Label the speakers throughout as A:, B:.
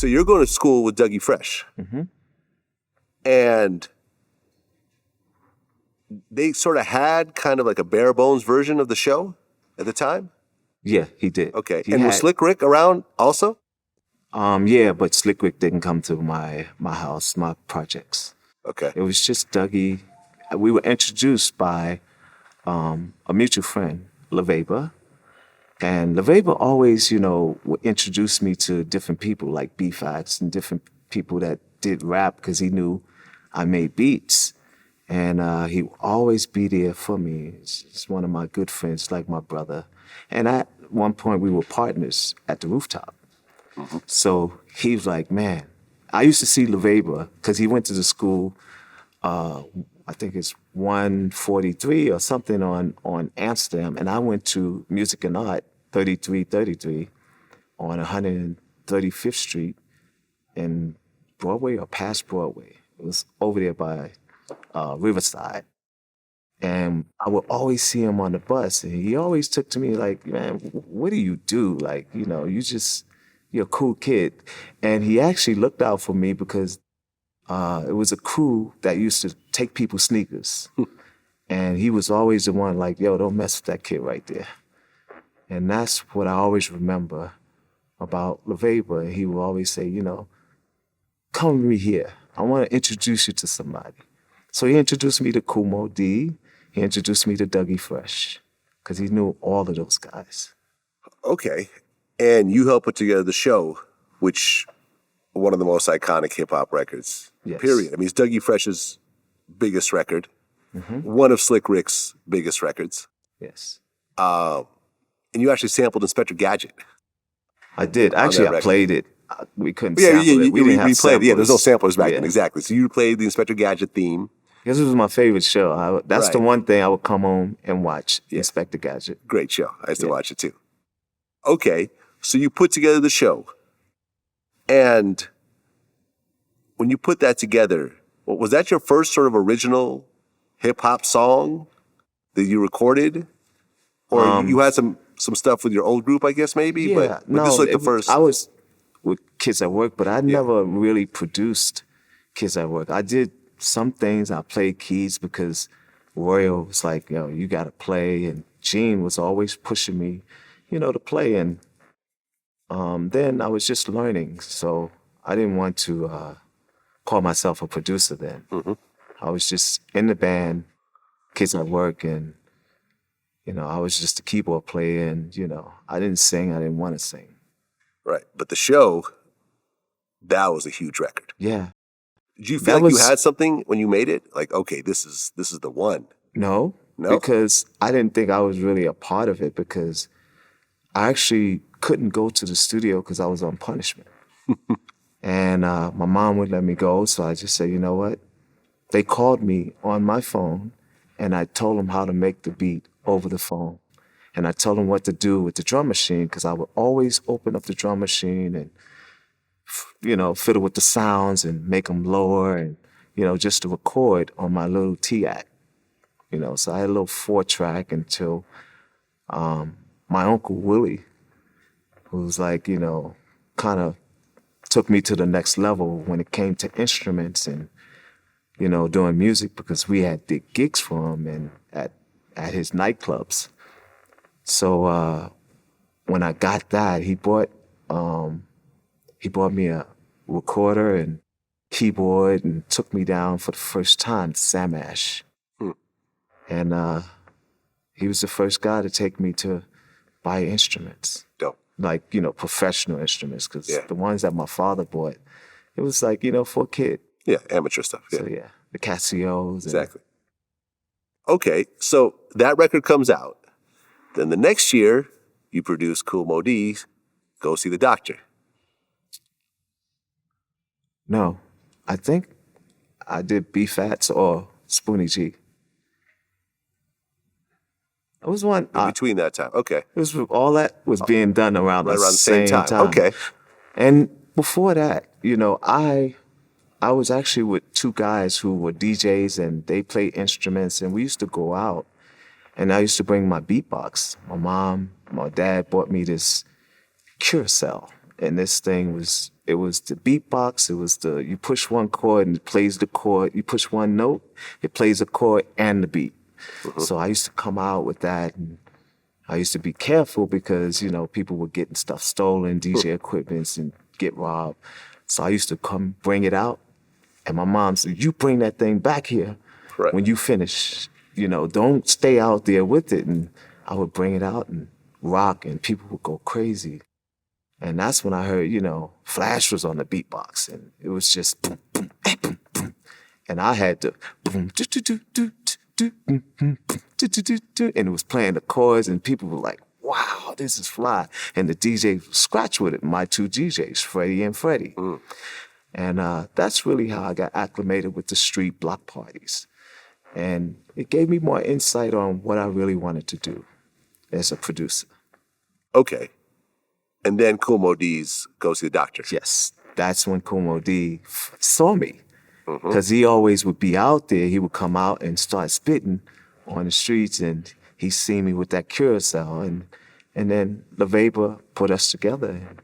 A: So you're going to school with Dougie Fresh.
B: Mm-hmm.
A: And they sort of had kind of like a bare bones version of the show at the time?
B: Yeah, he did.
A: Okay.
B: He
A: and was Slick Rick around also?
B: Yeah, but Slick Rick didn't come to my house, my projects.
A: Okay.
B: It was just Dougie. We were introduced by a mutual friend, LaVeba. And LaVeba always, would introduce me to different people like B-Facts and different people that did rap because he knew I made beats. And he would always be there for me. He's one of my good friends, like my brother. And at one point, we were partners at the Rooftop. Mm-hmm. So he was like, man, I used to see LaVeba because he went to the school, I think it's 143 or something on Amsterdam. And I went to Music and Art, 3333 on 135th Street in Broadway or past Broadway. It was over there by Riverside. And I would always see him on the bus. And he always took to me like, man, what do you do? Like, you're a cool kid. And he actually looked out for me because it was a crew that used to take people's sneakers. And he was always the one like, yo, don't mess with that kid right there. And that's what I always remember about LaVeba. He would always say, come with me here. I want to introduce you to somebody. So he introduced me to Kool Moe Dee. He introduced me to Dougie Fresh because he knew all of those guys.
A: Okay. And you helped put together the show, which one of the most iconic hip-hop records,
B: yes.
A: Period. I mean, it's Dougie Fresh's biggest record, one of Slick Rick's biggest records.
B: Yes.
A: And you actually sampled Inspector Gadget.
B: I did. Actually, I played it. We couldn't sample it. We didn't have
A: replayed it. Yeah, there's no samplers back then,
B: Yeah.
A: exactly. So you played the Inspector Gadget theme.
B: Because it was my favorite show. That's
A: Right.
B: the one thing I would come home and watch, Inspector Gadget.
A: Great show. I used to watch it too. Okay, so you put together the show. And when you put that together, was that your first sort of original hip-hop song that you recorded? Or you had some stuff with your old group, I guess, maybe?
B: Yeah,
A: but this was like the first.
B: I was with Kids at Work, but I never really produced Kids at Work. I did some things. I played keys because Royal was like, you got to play. And Gene was always pushing me, to play. And then I was just learning. So I didn't want to call myself a producer then. Mm-hmm. I was just in the band, Kids at Work, and I was just a keyboard player, and, I didn't sing. I didn't want to sing.
A: Right. But the show, that was a huge record.
B: Yeah.
A: Did you feel you had something when you made it? Like, okay, this is the one.
B: No.
A: No?
B: Because I didn't think I was really a part of it because I actually couldn't go to the studio because I was on punishment. And my mom wouldn't let me go, so I just said, you know what? They called me on my phone, and I told them how to make the beat over the phone. And I told them what to do with the drum machine because I would always open up the drum machine and, fiddle with the sounds and make them lower and, just to record on my little T-Act. So I had a little 4-track until my Uncle Willie, who was like, kind of took me to the next level when it came to instruments and, doing music because we had big gigs for him and at his nightclubs. So when I got that, he bought me a recorder and keyboard and took me down for the first time to Sam Ash. And he was the first guy to take me to buy instruments.
A: Dope.
B: Like, professional instruments, because the ones that my father bought, it was like, for a kid.
A: Yeah, amateur stuff. Yeah.
B: So the Casios.
A: Exactly. Okay, so that record comes out. Then the next year, you produce Kool Moe Dee, Go See the Doctor.
B: No, I think I did B-Fats or Spoonie G. It was one
A: in between that time. Okay.
B: It was all that was being done around the same time.
A: Okay.
B: And before that, I was actually with two guys who were DJs and they played instruments and we used to go out and I used to bring my beatbox. My mom, my dad bought me this Curacell And this thing was, it was the beatbox. It was you push one chord and it plays the chord. You push one note, it plays a chord and the beat. So I used to come out with that, and I used to be careful because, people were getting stuff stolen, DJ equipments, and get robbed. So I used to come bring it out, and my mom said, "You bring that thing back here
A: Right.
B: when you finish. Don't stay out there with it." And I would bring it out and rock, and people would go crazy. And that's when I heard, Flash was on the beatbox, and it was just boom, boom, boom, boom. And I had to boom, do, do, do, do, do, do, do, do, do, do, and it was playing the chords, and people were like, "Wow, this is fly." And the DJ scratched with it, my two DJs, Freddie and Freddie. And that's really how I got acclimated with the street block parties. And it gave me more insight on what I really wanted to do as a producer.
A: Okay. And then Kool Moe Dee's Go See the Doctor.
B: Yes, that's when Kool Moe Dee saw me. Because he always would be out there. He would come out and start spitting on the streets, and he seen me with that curacao. And then LaVeba put us together, and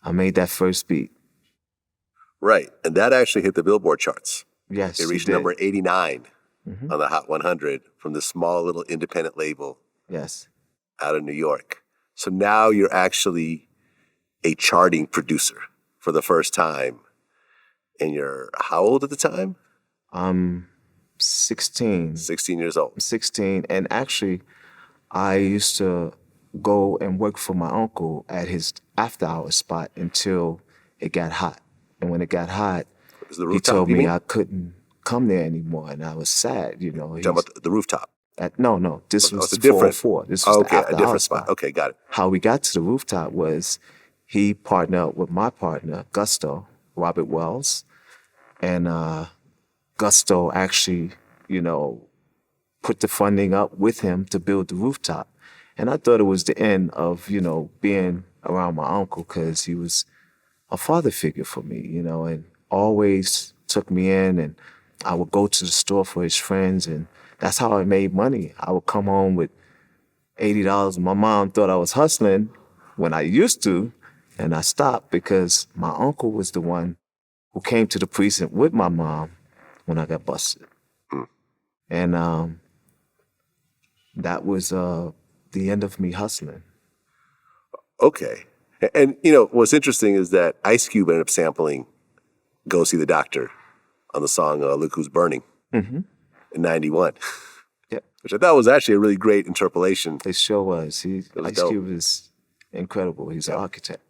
B: I made that first beat.
A: Right. And that actually hit the Billboard charts.
B: Yes,
A: It reached
B: did.
A: number 89 on the Hot 100 from the small little independent label
B: Yes.
A: out of New York. So now you're actually a charting producer for the first time. And you're how old at the time?
B: I'm 16.
A: 16 years old.
B: 16, and actually, I used to go and work for my uncle at his after-hours spot until it got hot. And when it got hot,
A: Is the
B: he
A: rooftop,
B: told
A: you
B: me
A: mean?
B: I couldn't come there anymore, and I was sad.
A: You're talking about the rooftop.
B: No, this
A: Oh,
B: was
A: it's a different-
B: 404. This was the
A: Okay, a
B: after-hours
A: different spot. Okay, got it.
B: How we got to the rooftop was he partnered up with my partner, Gusto, Robert Wells, and Gusto actually, put the funding up with him to build the rooftop. And I thought it was the end of, being around my uncle, because he was a father figure for me, and always took me in, and I would go to the store for his friends, and that's how I made money. I would come home with $80. My mom thought I was hustling when I used to, and I stopped because my uncle was the one who came to the precinct with my mom when I got busted. And that was the end of me hustling.
A: Okay. And, what's interesting is that Ice Cube ended up sampling Go See the Doctor on the song Look Who's Burning in 91.
B: Yep.
A: Which I thought was actually a really great interpolation.
B: It sure was.
A: was
B: Ice
A: dope.
B: Cube is incredible. He's an architect.